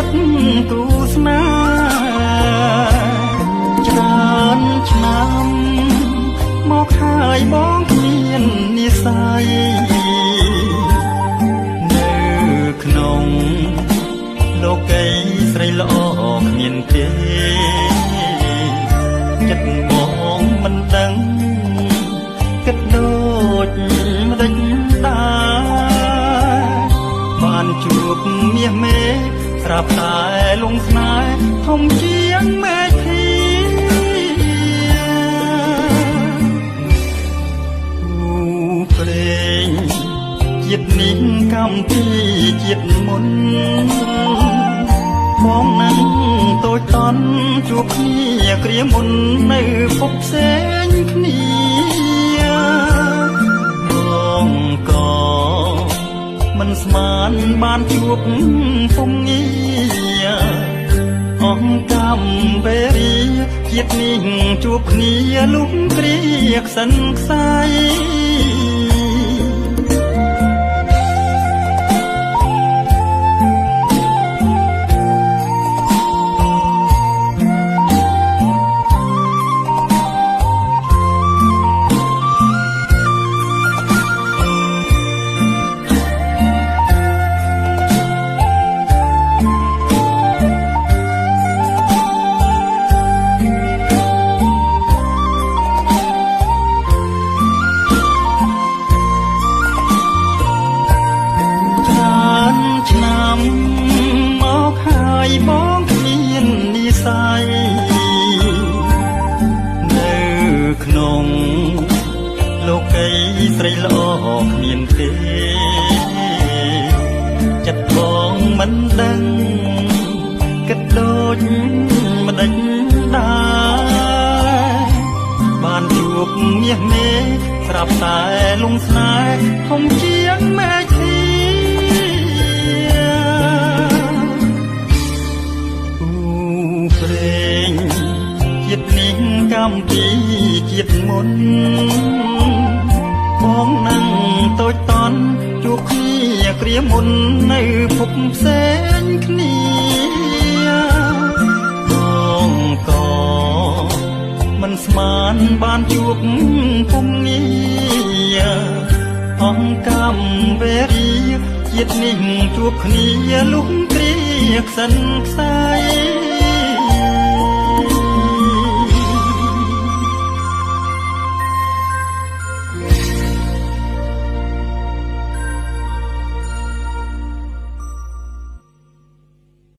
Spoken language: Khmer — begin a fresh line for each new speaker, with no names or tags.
ត់គូស្នេហ៍ច្រើនឆ្នាំមកហើយបងគ្មាននិស្ស័យនៅក្នុងលោកីស្រីល្អគ្មានទេចិត្តបងមិនដឹងគិតដូចម្ដេចដែរបានជួបមាសមេស្រាប់តែលងស្នេហ៍ធំជាងមេឃីព្រេងជាតិនេះកម្មពីជាតិមុនបងនឹងតូចតន់ជួបគ្នាគ្រាមុននៅភពផ្សេងគ្នាបងក៏មិនស្មានបានជួបពុំងាអង្គកម្មវេរីជាតិនេះជួបគ្នាលុកគ្រាខ្សិនខ្សៃបងគ្មាននិស្ស័យនៅក្នុងលោកីស្រីល្អគ្មានទេចិត្តបងមិនដឹងគិតដូចម្ដេចដែរបានជួបមាសមេស្រាប់តែលងស្នេហ៍ធំជាងមេឃីព្រេងជាតិនេះកម្មពីជាតិមុនបងនឹងតូចតន់ជួបគ្នាគ្រាមុននៅភពផ្សេងគ្នាបងក៏មិនស្មានបានជួបពុំងាអង្គកម្មវេរីជាតិនេះជួបគ្នាលុះគ្រាខ្សិនខ្សែ